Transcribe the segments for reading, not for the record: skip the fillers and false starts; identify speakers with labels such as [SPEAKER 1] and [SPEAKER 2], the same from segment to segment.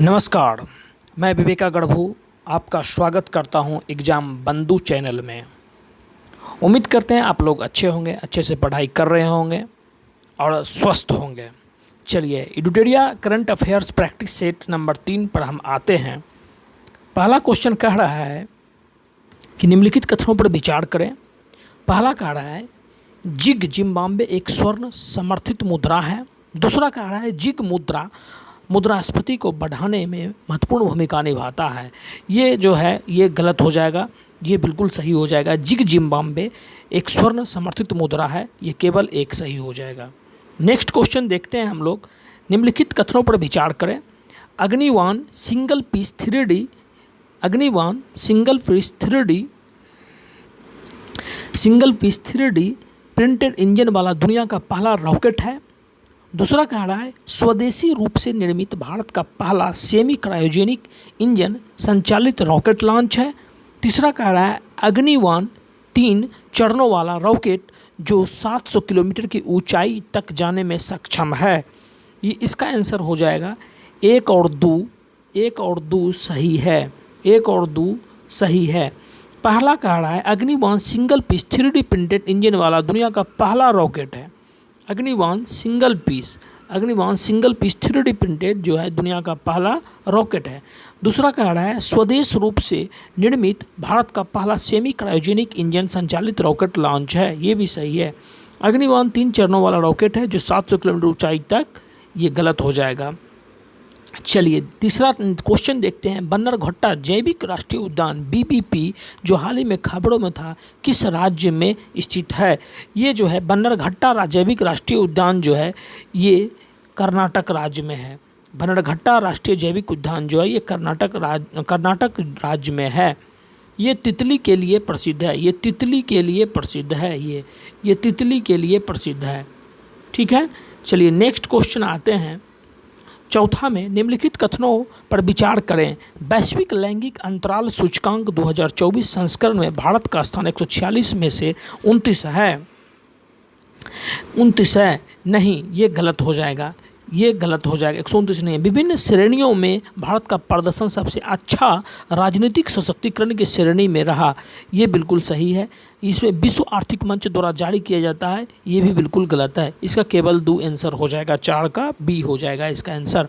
[SPEAKER 1] नमस्कार, मैं विवेका गढ़भू आपका स्वागत करता हूं एग्ज़ाम बंधु चैनल में। उम्मीद करते हैं आप लोग अच्छे होंगे, अच्छे से पढ़ाई कर रहे होंगे और स्वस्थ होंगे। चलिए Edutoria current affairs practice set number 3 पर हम आते हैं। पहला क्वेश्चन कह रहा है कि निम्नलिखित कथनों पर विचार करें। पहला कह रहा है जिग जिम्बाब्वे एक स्वर्ण समर्थित मुद्रा है। दूसरा कह रहा है जिग मुद्रास्फीति को बढ़ाने में महत्वपूर्ण भूमिका निभाता है। ये जो है ये गलत हो जाएगा, ये बिल्कुल सही हो जाएगा। जिग जिम्बाब्वे एक स्वर्ण समर्थित मुद्रा है, ये केवल एक सही हो जाएगा। नेक्स्ट क्वेश्चन देखते हैं हम लोग। निम्नलिखित कथनों पर विचार करें। Agnibaan single piece 3D printed engine वाला दुनिया का पहला रॉकेट है। दूसरा कह रहा है स्वदेशी रूप से निर्मित भारत का पहला सेमी क्रायोजेनिक इंजन संचालित रॉकेट लॉन्च है। तीसरा कह रहा है अग्निवान 3 चरणों वाला रॉकेट जो 700 किलोमीटर की ऊंचाई तक जाने में सक्षम है। ये इसका आंसर हो जाएगा एक और दो सही है। एक और दो सही है। पहला कह रहा है Agnibaan single piece 3D printed engine वाला दुनिया का पहला रॉकेट है। Agnibaan single piece 3D printed जो है दुनिया का पहला रॉकेट है। दूसरा कह रहा है स्वदेश रूप से निर्मित भारत का पहला सेमी क्रायोजेनिक इंजन संचालित रॉकेट लॉन्च है। ये भी सही है। अग्निवान 3 चरणों वाला रॉकेट है जो 700 किलोमीटर ऊंचाई तक, ये गलत हो जाएगा। चलिए तीसरा क्वेश्चन देखते हैं। बन्नरघट्टा जैविक राष्ट्रीय उद्यान BBP जो हाल ही में खबरों में था किस राज्य में स्थित है? ये जो है बन्नरघट्टा जैविक राष्ट्रीय उद्यान जो है ये कर्नाटक राज्य में है। बन्नरघट्टा राष्ट्रीय जैविक उद्यान जो है ये कर्नाटक राज्य में है। ये तितली के लिए प्रसिद्ध है। ये तितली के लिए प्रसिद्ध है। ठीक है। चलिए नेक्स्ट क्वेश्चन आते हैं। चौथा में निम्नलिखित कथनों पर विचार करें। वैश्विक लैंगिक अंतराल सूचकांक 2024 संस्करण में भारत का स्थान 146 में से 29 है। नहीं, ये गलत हो जाएगा। 129 नहीं है। विभिन्न श्रेणियों में भारत का प्रदर्शन सबसे अच्छा राजनीतिक सशक्तिकरण की श्रेणी में रहा। ये बिल्कुल सही है। इसमें विश्व आर्थिक मंच द्वारा जारी किया जाता है, ये भी बिल्कुल गलत है। इसका केवल 2 आंसर हो जाएगा, 4 का B हो जाएगा इसका आंसर।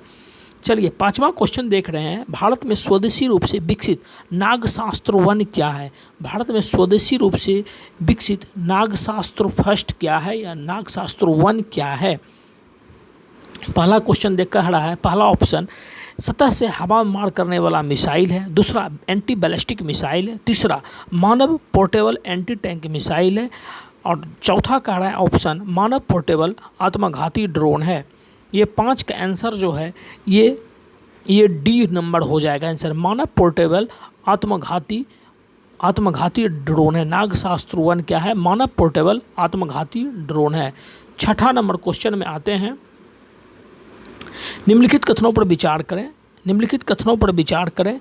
[SPEAKER 1] चलिए पांचवा क्वेश्चन देख रहे हैं। भारत में स्वदेशी रूप से विकसित नागशास्त्र वन क्या है? भारत में स्वदेशी रूप से विकसित नागशास्त्र फर्स्ट क्या है या नागशास्त्र वन क्या है? पहला क्वेश्चन देख कर रहा है। पहला ऑप्शन सतह से हवा में मार करने वाला मिसाइल है। दूसरा एंटी बैलिस्टिक मिसाइल है। तीसरा मानव पोर्टेबल एंटी टैंक मिसाइल है। और चौथा कह रहा है ऑप्शन मानव पोर्टेबल आत्मघाती ड्रोन है। ये 5 का आंसर जो है ये D नंबर हो जाएगा आंसर। मानव पोर्टेबल आत्मघाती ड्रोन है। नागशास्त्र वन क्या है? मानव पोर्टेबल आत्मघाती ड्रोन है। छठा नंबर क्वेश्चन में आते हैं। निम्नलिखित कथनों पर विचार करें।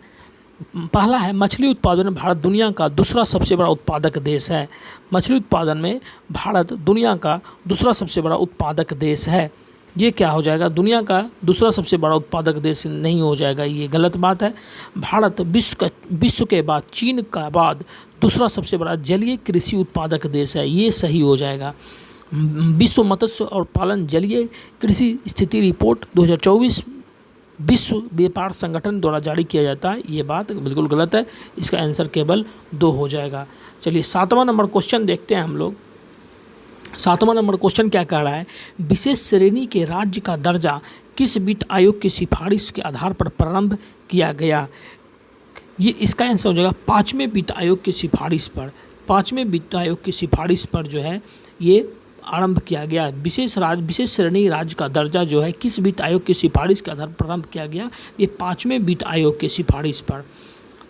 [SPEAKER 1] पहला है मछली उत्पादन में भारत दुनिया का दूसरा सबसे बड़ा उत्पादक देश है। मछली उत्पादन में भारत दुनिया का दूसरा सबसे बड़ा उत्पादक देश है। ये क्या हो जाएगा? दुनिया का दूसरा सबसे बड़ा उत्पादक देश नहीं हो जाएगा, ये गलत बात है। भारत विश्व के बाद चीन का बाद दूसरा सबसे बड़ा जलीय कृषि उत्पादक देश है, ये सही हो जाएगा। विश्व मत्स्य और पालन जलीय कृषि स्थिति रिपोर्ट 2024 विश्व व्यापार संगठन द्वारा जारी किया जाता है, ये बात बिल्कुल गलत है। इसका आंसर केवल 2 हो जाएगा। चलिए 7वां नंबर क्वेश्चन देखते हैं हम लोग। 7वां नंबर क्वेश्चन क्या कह रहा है? विशेष श्रेणी के राज्य का दर्जा किस वित्त आयोग की सिफारिश के आधार पर प्रारंभ किया गया? ये इसका आंसर हो जाएगा 5वें वित्त आयोग की सिफारिश पर। 5वें वित्त आयोग की सिफारिश पर जो है ये आरंभ किया गया। विशेष श्रेणी राज्य का दर्जा जो है किस वित्त आयोग की सिफारिश के आधार पर प्रारंभ किया गया? ये 5वें वित्त आयोग की सिफारिश पर।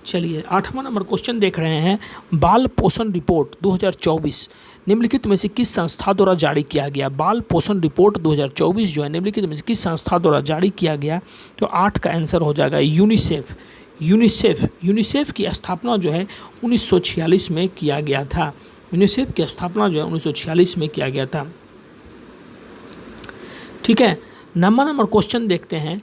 [SPEAKER 1] चलिए 8वां नंबर क्वेश्चन देख रहे हैं। बाल पोषण रिपोर्ट 2024 निम्नलिखित में से किस संस्था द्वारा जारी किया गया? बाल पोषण रिपोर्ट 2024 जो है निम्नलिखित में से किस संस्था द्वारा जारी किया गया? तो 8 का आंसर हो जाएगा यूनिसेफ की स्थापना जो है 1946 में किया गया था। यूनिसेफ की स्थापना जो है 1946 में किया गया था। ठीक है। नंबर क्वेश्चन देखते हैं।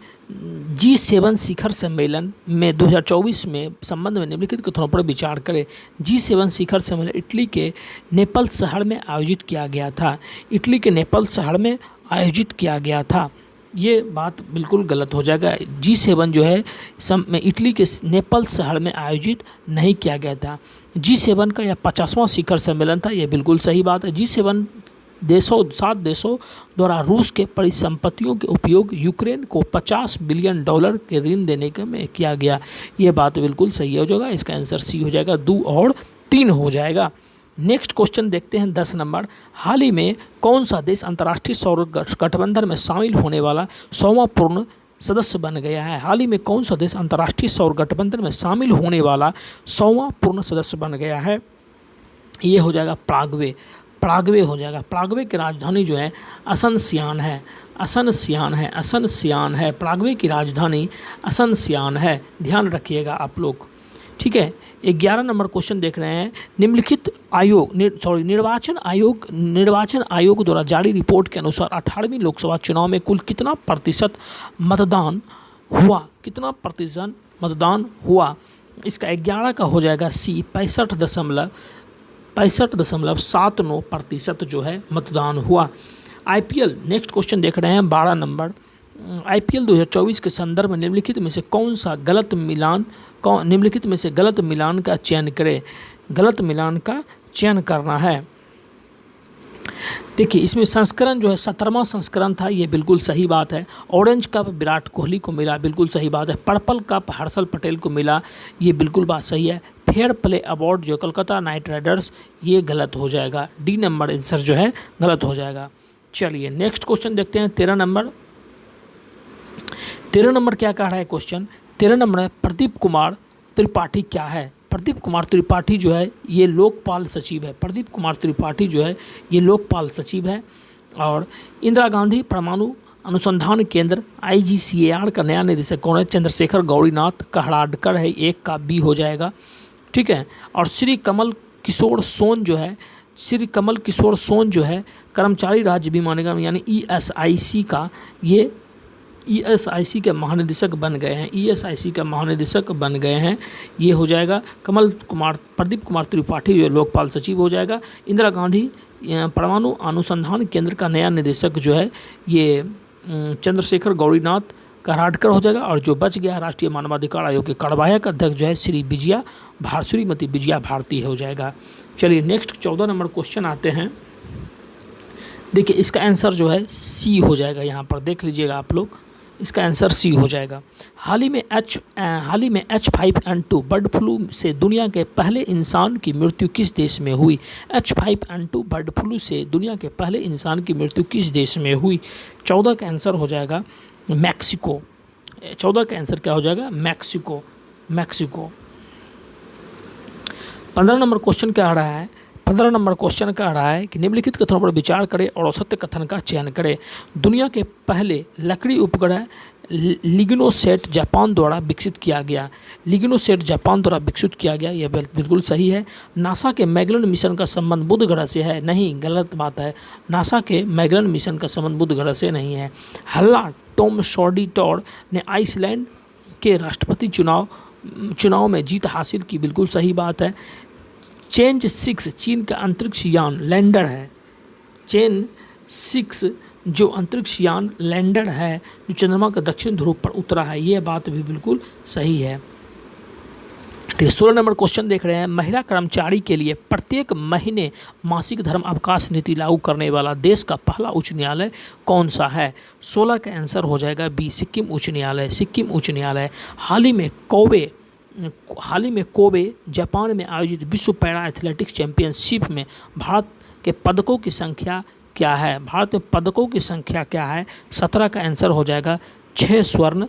[SPEAKER 1] G7 शिखर सम्मेलन में 2024 में संबंध में निम्नलिखित कथनों पर विचार करें। G7 शिखर सम्मेलन इटली के नेपल्स शहर में आयोजित किया गया था। इटली के नेपल्स शहर में आयोजित किया गया था। ये बात बिल्कुल गलत हो जाएगा। G7 जो है इटली के नेपल्स शहर में आयोजित नहीं किया गया था। G7 का यह 50वां शिखर सम्मेलन था। यह बिल्कुल सही बात है। G7 7 देशों द्वारा रूस के परिसंपत्तियों के उपयोग यूक्रेन को $50 बिलियन के ऋण देने के में किया गया। ये बात बिल्कुल सही हो जाएगा। इसका आंसर सी हो जाएगा। 2 और 3 हो जाएगा। नेक्स्ट क्वेश्चन देखते हैं 10 नंबर। हाल ही में कौन सा देश अंतर्राष्ट्रीय सौर गठबंधन में शामिल होने वाला 100वां पूर्ण सदस्य बन गया है? हाल ही में कौन सा देश अंतर्राष्ट्रीय सौर गठबंधन में शामिल होने वाला 100वां पूर्ण सदस्य बन गया है? ये हो जाएगा पराग्वे हो जाएगा। पराग्वे की राजधानी जो है असनसियान है। पराग्वे की राजधानी असनसियान है। ध्यान रखिएगा आप लोग। ठीक है। 11 नंबर क्वेश्चन देख रहे हैं। निम्नलिखित निर्वाचन आयोग द्वारा जारी रिपोर्ट के अनुसार 18वीं लोकसभा चुनाव में कुल कितना प्रतिशत मतदान हुआ? इसका 11 का हो जाएगा सी 65.79% जो है मतदान हुआ। IPL नेक्स्ट क्वेश्चन देख रहे हैं 12 नंबर। IPL 2024 के संदर्भ में निम्नलिखित में से गलत मिलान का चयन करें। गलत मिलान का चयन करना है। देखिए इसमें संस्करण जो है 17वां संस्करण था। ये बिल्कुल सही बात है। ऑरेंज कप विराट कोहली को मिला। बिल्कुल सही बात है। पर्पल कप हर्षल पटेल को मिला। ये बिल्कुल बात सही है। फेयर प्ले अवार्ड जो कलकत्ता नाइट राइडर्स, ये गलत हो जाएगा। डी नंबर आंसर जो है गलत हो जाएगा। चलिए नेक्स्ट क्वेश्चन देखते हैं 13 नंबर। 13 नंबर क्या कह रहा है क्वेश्चन? 13 नंबर है प्रदीप कुमार त्रिपाठी क्या है? प्रदीप कुमार त्रिपाठी जो है ये लोकपाल सचिव है। प्रदीप कुमार त्रिपाठी जो है ये लोकपाल सचिव है। और इंदिरा गांधी परमाणु अनुसंधान केंद्र IGCAR का नया निदेशक कौन है? चंद्रशेखर गौरीनाथ कहड़ाडकर है। 1 का बी हो जाएगा। ठीक है। और श्री कमल किशोर सोन जो है कर्मचारी राज्य बीमा निगम यानी ESIC के महानिदेशक बन गए हैं। ये हो जाएगा। प्रदीप कुमार त्रिपाठी जो लोकपाल सचिव हो जाएगा। इंदिरा गांधी परमाणु अनुसंधान केंद्र का नया निदेशक जो है ये चंद्रशेखर गौरीनाथ कहड़ाडकर हो जाएगा। और जो बच गया राष्ट्रीय मानवाधिकार आयोग के कार्यवाहक अध्यक्ष जो है श्रीमती विजया भारती हो जाएगा। चलिए नेक्स्ट 14 नंबर क्वेश्चन आते हैं। देखिए इसका आंसर जो है सी हो जाएगा। यहाँ पर देख लीजिएगा आप लोग। इसका आंसर सी हो जाएगा। हाल ही में H5N2 बर्ड फ्लू से दुनिया के पहले इंसान की मृत्यु किस देश में हुई? H5N2 बर्ड फ्लू से दुनिया के पहले इंसान की मृत्यु किस देश में हुई? 14 का आंसर हो जाएगा मैक्सिको। 14 का आंसर क्या हो जाएगा? मैक्सिको। 15 नंबर क्वेश्चन क्या आ रहा है? 15 नंबर क्वेश्चन का रहा है कि निम्नलिखित कथनों पर विचार करें और औसत्य कथन का चयन करें। दुनिया के पहले लकड़ी उपग्रह लिग्नोसेट जापान द्वारा विकसित किया गया। यह बिल्कुल सही है। नासा के मैगेलन मिशन का संबंध बुध ग्रह से है? नहीं, गलत बात है। नासा के मैगेलन मिशन का संबंध बुध ग्रह से नहीं है। हल्ला टॉम शॉर्डिटोर ने आइसलैंड के राष्ट्रपति चुनाव में जीत हासिल की। बिल्कुल सही बात है। चेंज 6 चीन का अंतरिक्ष यान लैंडर है। चेन 6 जो अंतरिक्ष यान लैंडर है जो चंद्रमा के दक्षिण ध्रुव पर उतरा है। ये बात भी बिल्कुल सही है। ठीक है। 16 नंबर क्वेश्चन देख रहे हैं। महिला कर्मचारी के लिए प्रत्येक महीने मासिक धर्म अवकाश नीति लागू करने वाला देश का पहला उच्च न्यायालय कौन सा है? 16 का आंसर हो जाएगा बी सिक्किम उच्च न्यायालय। हाल ही में कोबे जापान में आयोजित विश्व पैरा एथलेटिक्स चैंपियनशिप में भारत के पदकों की संख्या क्या है? 17 का आंसर हो जाएगा 6 स्वर्ण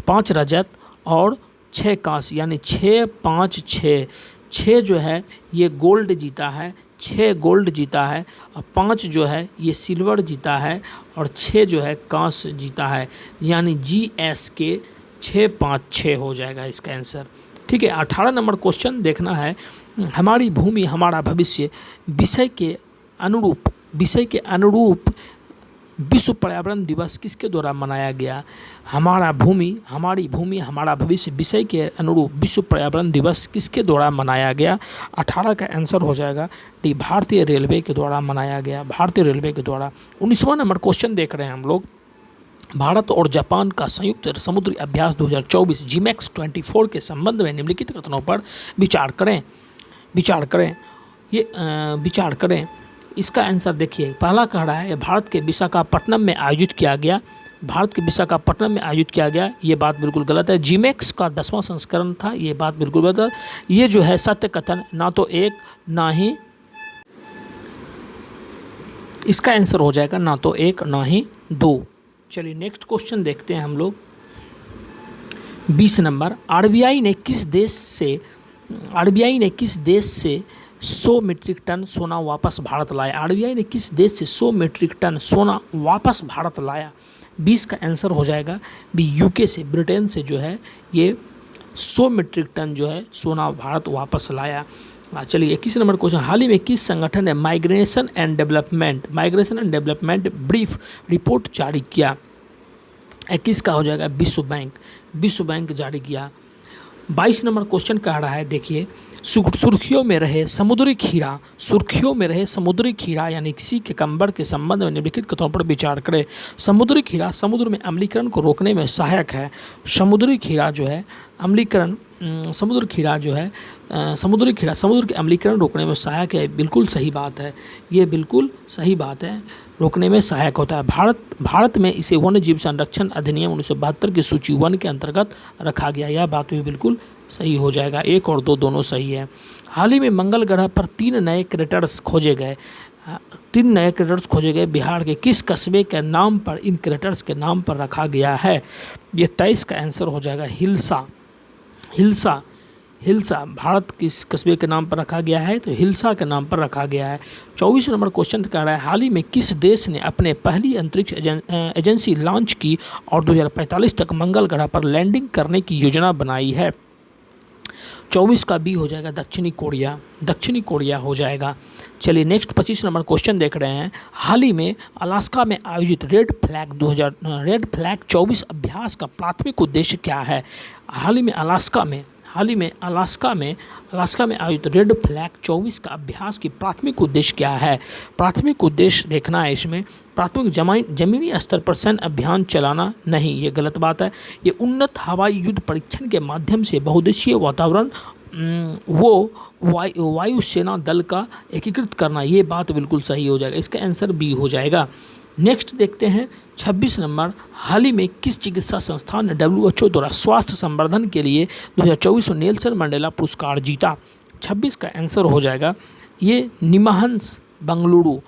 [SPEAKER 1] 5 रजत और 6 कांस्य यानी 6-5-6। 6 जो है ये गोल्ड जीता है, 6 गोल्ड जीता है और 5 जो है ये सिल्वर जीता है और 6 जो है कांस्य जीता है यानी GSK 6-5-6 हो जाएगा इसका आंसर। ठीक है। 18 नंबर क्वेश्चन देखना है। हमारी भूमि हमारा भविष्य विषय के अनुरूप विश्व पर्यावरण दिवस किसके द्वारा मनाया गया? हमारा भूमि हमारी भूमि हमारा भविष्य विषय के अनुरूप विश्व पर्यावरण दिवस किसके द्वारा मनाया गया? 18 का आंसर हो जाएगा डी, भारतीय रेलवे के द्वारा मनाया गया, भारतीय रेलवे के द्वारा। 19वां नंबर क्वेश्चन देख रहे हैं हम लोग। भारत और जापान का संयुक्त समुद्री अभ्यास 2024 जीमैक्स 24 के संबंध में निम्नलिखित कथनों पर विचार करें। विचार करें। इसका आंसर देखिए, पहला कह रहा है भारत के विशाखापट्टनम में आयोजित किया गया, भारत के विशाखापट्टनम में आयोजित किया गया, ये बात बिल्कुल गलत है। जीमैक्स का 10वां संस्करण था, ये बात बिल्कुल गलत है। ये जो है सत्य कथन ना तो एक ना ही, इसका आंसर हो जाएगा ना तो एक ना ही दो। चलिए नेक्स्ट क्वेश्चन देखते हैं हम लोग। 20 नंबर, आरबीआई ने किस देश से 100 मीट्रिक टन सोना वापस भारत लाया? आरबीआई ने किस देश से 100 मीट्रिक टन सोना वापस भारत लाया? 20 का आंसर हो जाएगा बी, यूके से, ब्रिटेन से जो है ये 100 मीट्रिक टन जो है सोना भारत वापस लाया। चलिए 21 नंबर क्वेश्चन, हाल ही में किस संगठन ने migration and development brief report जारी किया? 21 का हो जाएगा विश्व बैंक जारी किया। 22 नंबर क्वेश्चन कह रहा है, देखिए, सुर्खियों में रहे समुद्री खीरा यानी सी के कम्बर के संबंध में निम्नलिखित कथनों पर विचार करें। समुद्री खीरा समुद्र में अम्लीकरण को रोकने में सहायक है। समुद्री खीरा जो है समुद्र के अम्लीकरण रोकने में सहायक है। बिल्कुल सही बात है, ये बिल्कुल सही बात है, रोकने में सहायक होता है। भारत में इसे वन्य जीव संरक्षण अधिनियम 1972 की सूची 1 के अंतर्गत रखा गया। यह बात भी बिल्कुल सही हो जाएगा, 1 और 2 दोनों सही है। हाल ही में मंगल ग्रह पर 3 नए क्रेटर्स खोजे गए। बिहार के किस कस्बे के नाम पर इन क्रेटर्स के नाम पर रखा गया है? ये 23 का आंसर हो जाएगा हिल्सा भारत किस कस्बे के नाम पर रखा गया है? तो हिल्सा के नाम पर रखा गया है। 24 नंबर क्वेश्चन कह रहा है, हाल ही में किस देश ने अपने पहली अंतरिक्ष एजेंसी लॉन्च की और 2045 तक मंगल ग्रह पर लैंडिंग करने की योजना बनाई है? 24 का बी हो जाएगा दक्षिणी कोरिया हो जाएगा। चलिए नेक्स्ट 25 नंबर क्वेश्चन देख रहे हैं। हाल ही में अलास्का में आयोजित रेड फ्लैग 24 अभ्यास का प्राथमिक उद्देश्य क्या है? हाल ही में अलास्का में आयोजित रेड फ्लैग 24 का अभ्यास की प्राथमिक उद्देश्य क्या है? प्राथमिक उद्देश्य देखना है इसमें, प्राथमिक जमीनी स्तर पर सैन्य अभियान चलाना नहीं, ये गलत बात है। ये उन्नत हवाई युद्ध परीक्षण के माध्यम से बहुउद्देशीय वातावरण वायुसेना दल का एकीकृत करना, ये बात बिल्कुल सही हो जाएगा, इसका आंसर बी हो जाएगा। नेक्स्ट देखते हैं 26 नंबर, हाल ही में किस चिकित्सा संस्थान ने WHO द्वारा स्वास्थ्य संवर्धन के लिए 2024 में नेल्सन मंडेला पुरस्कार जीता? 26 का आंसर हो जाएगा ये निमहंस बंगलुरु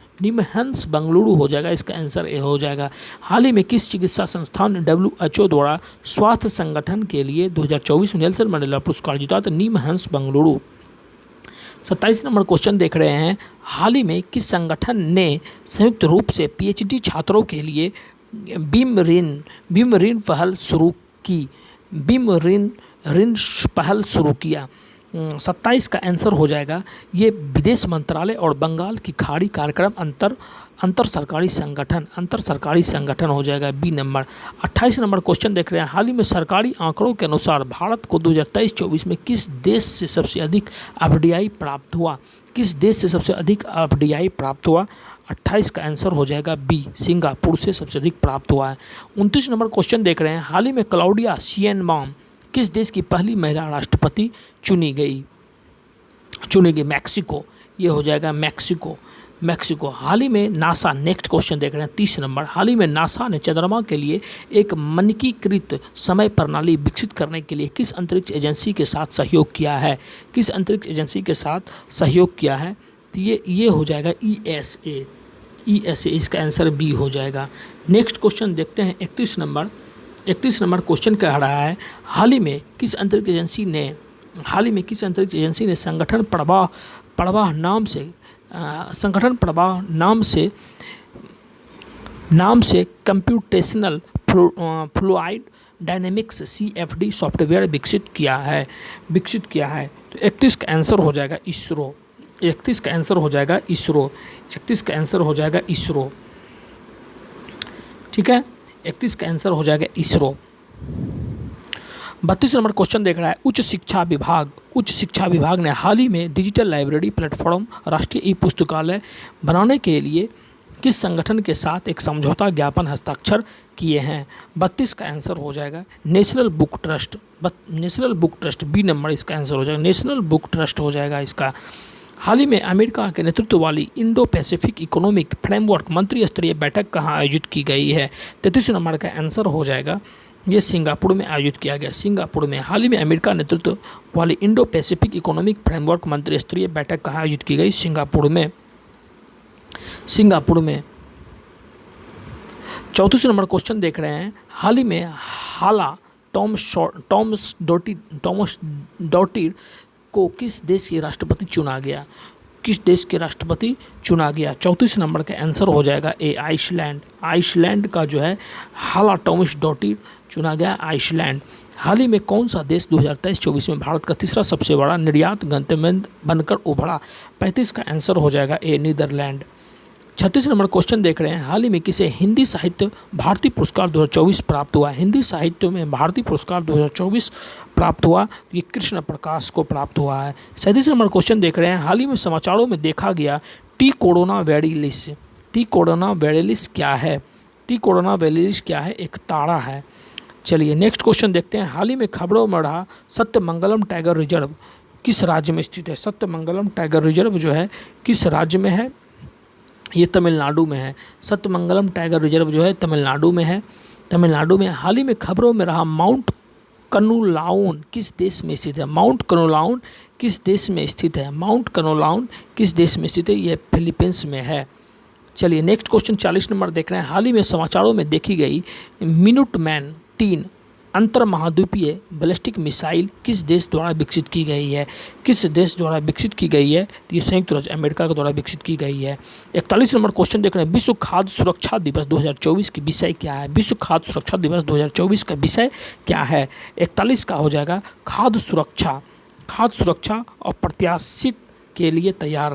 [SPEAKER 1] हो जाएगा, इसका आंसर ए हो जाएगा। हाल ही में किस चिकित्सा संस्थान ने WHO द्वारा स्वास्थ्य संगठन के लिए 2024 में नेल्सन मंडेला पुरस्कार जीता? तो निमहंस बंगलुरु। 27 नंबर क्वेश्चन देख रहे हैं, हाल ही में किस संगठन ने संयुक्त रूप से PhD छात्रों के लिए बीम ऋण पहल शुरू किया? 27 का आंसर हो जाएगा ये विदेश मंत्रालय और बंगाल की खाड़ी कार्यक्रम अंतर सरकारी संगठन हो जाएगा, बी नंबर। 28 नंबर क्वेश्चन देख रहे हैं, हाल ही में सरकारी आंकड़ों के अनुसार भारत को 2023-24 में किस देश से सबसे अधिक FDI प्राप्त हुआ? 28 का आंसर हो जाएगा बी, सिंगापुर से सबसे अधिक प्राप्त हुआ है। 29 नंबर क्वेश्चन देख रहे हैं, हाल ही में क्लाउडिया शिएनबाम किस देश की पहली महिला राष्ट्रपति चुनी गई? मैक्सिको, ये हो जाएगा मैक्सिको। हाल ही में नासा, नेक्स्ट क्वेश्चन देख रहे हैं 30 नंबर, हाल ही में नासा ने चंद्रमा के लिए एक मानकीकृत समय प्रणाली विकसित करने के लिए किस अंतरिक्ष एजेंसी के साथ सहयोग किया है? तो ये हो जाएगा ESA, इसका आंसर बी हो जाएगा। नेक्स्ट क्वेश्चन देखते हैं 31 नंबर क्वेश्चन कह रहा है, हाल ही में किस अंतरिक्ष एजेंसी ने संगठन प्रवाह नाम से computational fluid dynamics CFD software विकसित किया है? तो 31 का आंसर हो जाएगा इसरो। 31 का आंसर हो जाएगा इसरो। ठीक है। 31 का आंसर हो जाएगा इसरो। 32 नंबर क्वेश्चन देख रहा है उच्च शिक्षा विभाग ने हाल ही में डिजिटल लाइब्रेरी प्लेटफॉर्म राष्ट्रीय ई पुस्तकालय बनाने के लिए किस संगठन के साथ एक समझौता ज्ञापन हस्ताक्षर किए हैं। 32 का आंसर हो जाएगा national book trust. B number इसका आंसर हो जाएगा, नेशनल बुक ट्रस्ट हो जाएगा इसका। हाल ही में अमेरिका के नेतृत्व वाली इंडो पैसिफिक इकोनॉमिक फ्रेमवर्क मंत्री स्तरीय बैठक कहाँ आयोजित की गई है। 33 नंबर का आंसर हो जाएगा ये सिंगापुर में आयोजित किया गया। सिंगापुर में हाल ही में अमेरिका नेतृत्व वाली इंडो पैसिफिक इकोनॉमिक फ्रेमवर्क मंत्री स्तरीय बैठक कहाँ आयोजित की गई। सिंगापुर में। 34 नंबर क्वेश्चन देख रहे हैं हाल ही में टॉमस डॉटिर को किस देश के राष्ट्रपति चुना गया। 34 नंबर का आंसर हो जाएगा ए आइसलैंड का जो है हाला टॉमस डॉटिर चुना गया आइसलैंड। हाल ही में कौन सा देश 2023-24 में भारत का तीसरा सबसे बड़ा निर्यात गंतव्य बनकर उभरा। 35 का आंसर हो जाएगा ए नीदरलैंड। 36 नंबर क्वेश्चन देख रहे हैं हाल ही में किसे हिंदी साहित्य भारतीय पुरस्कार 2024 प्राप्त हुआ। हिंदी साहित्य में भारतीय पुरस्कार 2024 प्राप्त हुआ, ये कृष्ण प्रकाश को प्राप्त हुआ है। 37 नंबर क्वेश्चन देख रहे हैं हाल ही में समाचारों में देखा गया टी कोरोना वेरिलिस क्या है। टी कोरोना वेरिलिस क्या है, एक तारा है। चलिए नेक्स्ट क्वेश्चन देखते हैं हाल ही में खबरों में रहा सत्यमंगलम टाइगर रिजर्व किस राज्य में स्थित है। सत्यमंगलम टाइगर रिजर्व जो है किस राज्य में है, ये तमिलनाडु में है। सत्यमंगलम टाइगर रिजर्व जो है तमिलनाडु में है। तमिलनाडु में हाल ही में खबरों में रहा माउंट कनुलाउन किस देश में स्थित है। माउंट कनुलाउन किस देश में स्थित है, ये फिलीपींस में है। चलिए नेक्स्ट क्वेश्चन 40 नंबर देख रहे हैं हाल ही में समाचारों में देखी गई मिनुटमैन 3 अंतर महाद्वीपीय बैलिस्टिक मिसाइल किस देश द्वारा विकसित की गई है। तो ये संयुक्त राज्य अमेरिका के द्वारा विकसित की गई है। 41 नंबर क्वेश्चन देख रहे हैं विश्व खाद्य सुरक्षा दिवस 2024 की विषय क्या है। विश्व खाद्य सुरक्षा दिवस 2024 का विषय क्या है। 41 का हो जाएगा खाद्य सुरक्षा और प्रत्याशित के लिए तैयार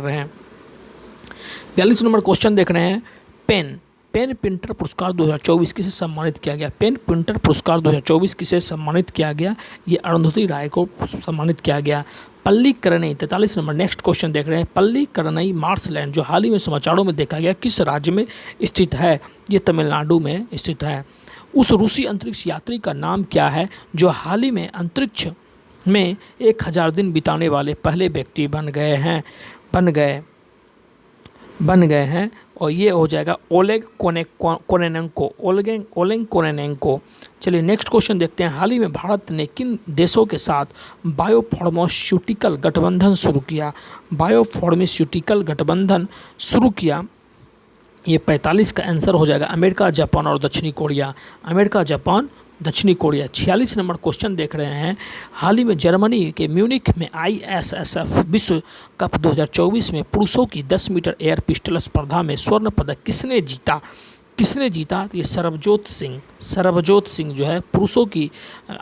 [SPEAKER 1] रहे। 42 नंबर क्वेश्चन देख रहे हैं पेन प्रिंटर पुरस्कार 2024 किसे सम्मानित किया गया। पेन प्रिंटर पुरस्कार 2024 किसे सम्मानित किया गया, ये अरुंधति राय को सम्मानित किया गया। पल्लीकरनई 43 नंबर नेक्स्ट क्वेश्चन देख रहे हैं पल्लीकरनई मार्शलैंड जो हाल ही में समाचारों में देखा गया किस राज्य में स्थित है, ये तमिलनाडु में स्थित है। उस रूसी अंतरिक्ष यात्री का नाम क्या है जो हाल ही में अंतरिक्ष में 1000 दिन बिताने वाले पहले व्यक्ति बन गए हैं और ये हो जाएगा ओलेग कोरेनेंको। चलिए नेक्स्ट क्वेश्चन देखते हैं हाल ही में भारत ने किन देशों के साथ बायोफार्मास्यूटिकल गठबंधन शुरू किया। ये 45 का आंसर हो जाएगा अमेरिका, जापान और दक्षिणी कोरिया। 46 नंबर क्वेश्चन देख रहे हैं हाल ही में जर्मनी के म्यूनिख में ISSF विश्व कप 2024 में पुरुषों की 10 मीटर एयर पिस्टल स्पर्धा में स्वर्ण पदक किसने जीता। तो ये सरबजोत सिंह जो है पुरुषों की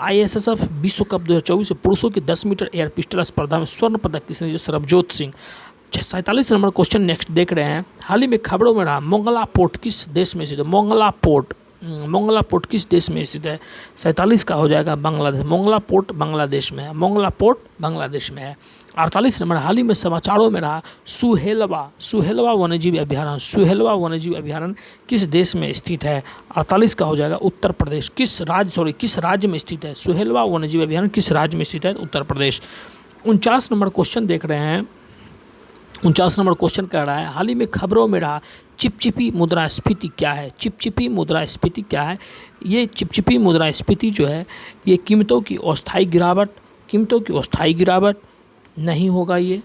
[SPEAKER 1] ISSF विश्व कप 2024 में पुरुषों की 10 मीटर एयर पिस्टल स्पर्धा में स्वर्ण पदक किसने जीता, Sarabjot Singh. 47 number question next देख रहे हैं हाल ही में खबरों में रहा मोंगला पोर्ट किस देश में स्थित है। मोंगला पोर्ट किस देश में स्थित है। 47 का हो जाएगा बांग्लादेश। मोंगला पोर्ट बांग्लादेश में है। 48 नंबर हाल ही में समाचारों में रहा सुहेलवा वन्यजीव अभ्यारण्य किस देश में स्थित है। 48 का हो जाएगा उत्तर प्रदेश। किस राज्य में स्थित है सुहेलवा वन्यजीव अभ्यारण्य, किस राज्य में स्थित है, उत्तर प्रदेश। 49 नंबर क्वेश्चन देख रहे हैं 49 नंबर क्वेश्चन कह रहा है हाल ही में खबरों में रहा चिपचिपी मुद्रास्फीति क्या है। ये चिपचिपी मुद्रास्फीति जो है ये कीमतों की अस्थायी गिरावट नहीं होगा। ये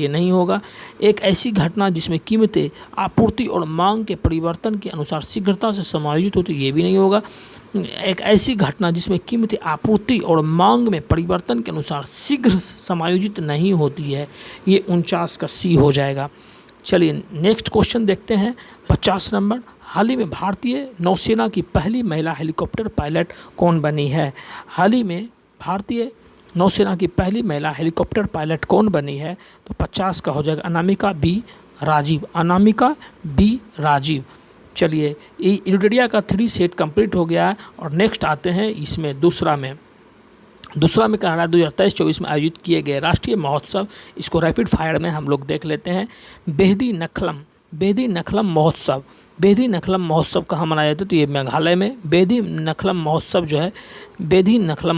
[SPEAKER 1] नहीं होगा। एक ऐसी घटना जिसमें कीमतें आपूर्ति और मांग के परिवर्तन के अनुसार शीघ्रता से समायोजित होती, ये भी नहीं होगा। एक ऐसी घटना जिसमें कीमतें आपूर्ति और मांग में परिवर्तन के अनुसार शीघ्र समायोजित नहीं होती है, ये 49 का सी हो जाएगा। चलिए नेक्स्ट क्वेश्चन देखते हैं 50 नंबर हाल ही में भारतीय नौसेना की पहली महिला हेलीकॉप्टर पायलट कौन बनी है। हाल ही में भारतीय नौसेना की पहली महिला हेलीकॉप्टर पायलट कौन बनी है, तो 50 का हो जाएगा अनामिका बी राजीव, अनामिका बी राजीव। चलिए, ये एडिटोरिया का 3 सेट कंप्लीट हो गया है और नेक्स्ट आते हैं इसमें दूसरा में कह रहा है 2023-24 में आयोजित किए गए राष्ट्रीय महोत्सव। इसको रैपिड फायर में हम लोग देख लेते हैं। बेहदी नखलम महोत्सव। बेहदी नखलम महोत्सव कहाँ मनाया जाता है? तो ये मेघालय में बेहदी नखलम महोत्सव जो है, बेहदी नखलम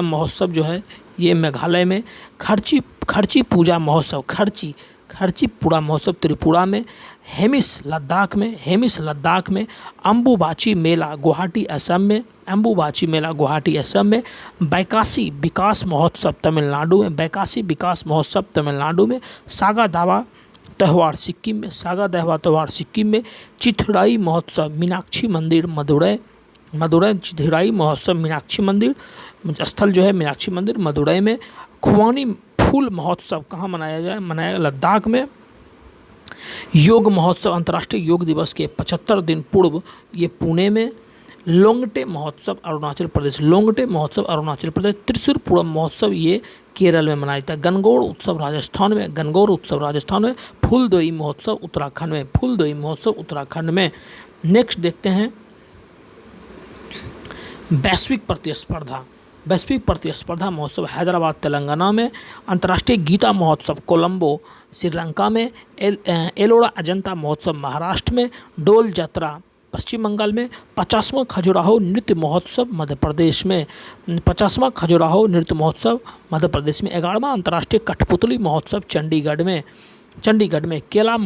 [SPEAKER 1] महोत्सव जो है ये मेघालय में। खर्ची पूजा महोत्सव, खर्ची पूरा महोत्सव त्रिपुरा में। हेमिस लद्दाख में। अम्बुबाची मेला गुवाहाटी असम में। बैकासी विकास महोत्सव तमिलनाडु में। सागा दावा त्यौहार सिक्किम में। चिथड़ाई महोत्सव मीनाक्षी मंदिर मदुरै। चिथड़ाई महोत्सव मीनाक्षी मंदिर स्थल जो है मीनाक्षी मंदिर मदुरै में। खुबानी फूल महोत्सव कहाँ मनाया लद्दाख में। योग महोत्सव अंतर्राष्ट्रीय योग दिवस के 75 दिन पूर्व ये पुणे में। लोंगटे महोत्सव अरुणाचल प्रदेश। त्रिशूर पूरम महोत्सव ये केरल में मनाया जाता है। गणगौर उत्सव राजस्थान में। फूलदेई महोत्सव उत्तराखंड में। नेक्स्ट देखते हैं वैश्विक प्रतिस्पर्धा महोत्सव हैदराबाद तेलंगाना में। अंतर्राष्ट्रीय गीता महोत्सव कोलंबो श्रीलंका में। एलोरा अजंता महोत्सव महाराष्ट्र में। डोल यात्रा पश्चिम बंगाल में। 50वां खजुराहो नृत्य महोत्सव मध्य प्रदेश में। 11वां अंतर्राष्ट्रीय कठपुतली महोत्सव चंडीगढ़ में। केला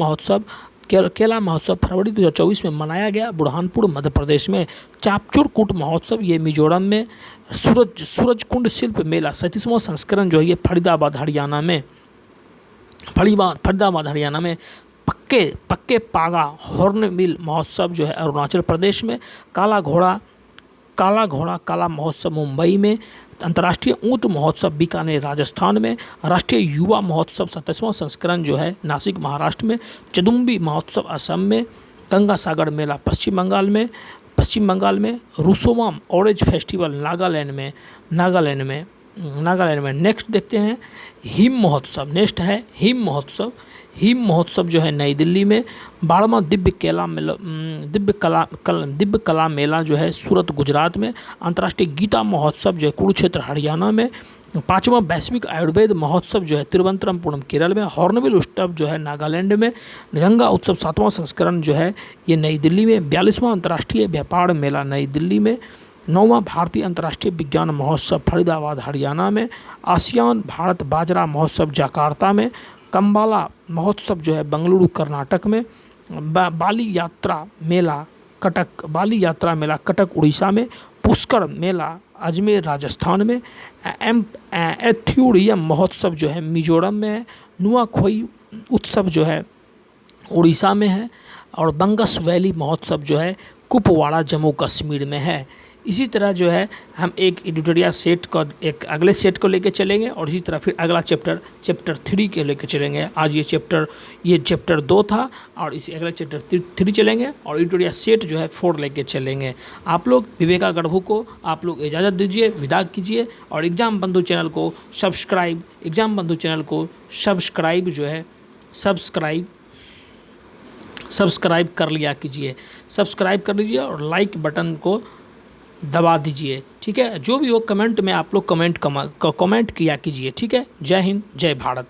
[SPEAKER 1] महोत्सव फरवरी 2024 में मनाया गया बुरहानपुर मध्य प्रदेश में। चापचूरकूट महोत्सव ये मिजोरम में। सूरजकुंड शिल्प मेला 37वां संस्करण जो है ये फरीदाबाद हरियाणा में। पक्के पागा हॉर्नबिल महोत्सव जो है अरुणाचल प्रदेश में। काला घोड़ा महोत्सव मुंबई में। अंतर्राष्ट्रीय ऊंट महोत्सव बीकानेर राजस्थान में। राष्ट्रीय युवा महोत्सव 27वां संस्करण जो है नासिक महाराष्ट्र में। चदुम्बी महोत्सव असम में। गंगा सागर मेला पश्चिम बंगाल में। रुसोमा ऑरेंज फेस्टिवल नागालैंड में। नेक्स्ट देखते हैं हिम महोत्सव जो है नई दिल्ली में। 12वां दिव्य कला मेला जो है सूरत गुजरात में। अंतर्राष्ट्रीय गीता महोत्सव जो है कुरुक्षेत्र हरियाणा में। 5वां वैश्विक आयुर्वेद महोत्सव जो है तिरुवनंतपुरम केरल में। हॉर्नबिल उत्सव जो है नागालैंड में। गंगा उत्सव 7वां संस्करण जो है ये नई दिल्ली में। 42वां अंतर्राष्ट्रीय व्यापार मेला नई दिल्ली में। 9वां भारतीय अंतर्राष्ट्रीय विज्ञान महोत्सव फरीदाबाद हरियाणा में। आसियान भारत बाजरा महोत्सव जकार्ता में। कंबाला महोत्सव जो है बेंगलुरु कर्नाटक में। बाली यात्रा मेला कटक उड़ीसा में। पुष्कर मेला अजमेर राजस्थान में। एथ्यूरियम महोत्सव जो है मिजोरम में है। नुआखोई उत्सव जो है उड़ीसा में है। और बंगस वैली महोत्सव जो है कुपवाड़ा जम्मू कश्मीर में है। इसी तरह जो है हम एक एडिटोरियल सेट का एक अगले सेट को लेकर चलेंगे और इसी तरह फिर अगला चैप्टर 3 के लेकर चलेंगे। आज ये चैप्टर 2 था और इसी अगला चैप्टर 3 चलेंगे और एडिटोरियल सेट जो है 4 लेकर चलेंगे। आप लोग विवेका गढ़वू को आप लोग इजाज़त दीजिए, विदा कीजिए और एग्जाम बंधु चैनल को सब्सक्राइब कर लिया कीजिए। सब्सक्राइब कर लीजिए और लाइक बटन को दबा दीजिए। ठीक है, जो भी हो कमेंट में आप लोग कमेंट किया कीजिए। ठीक है, जय हिंद, जय भारत।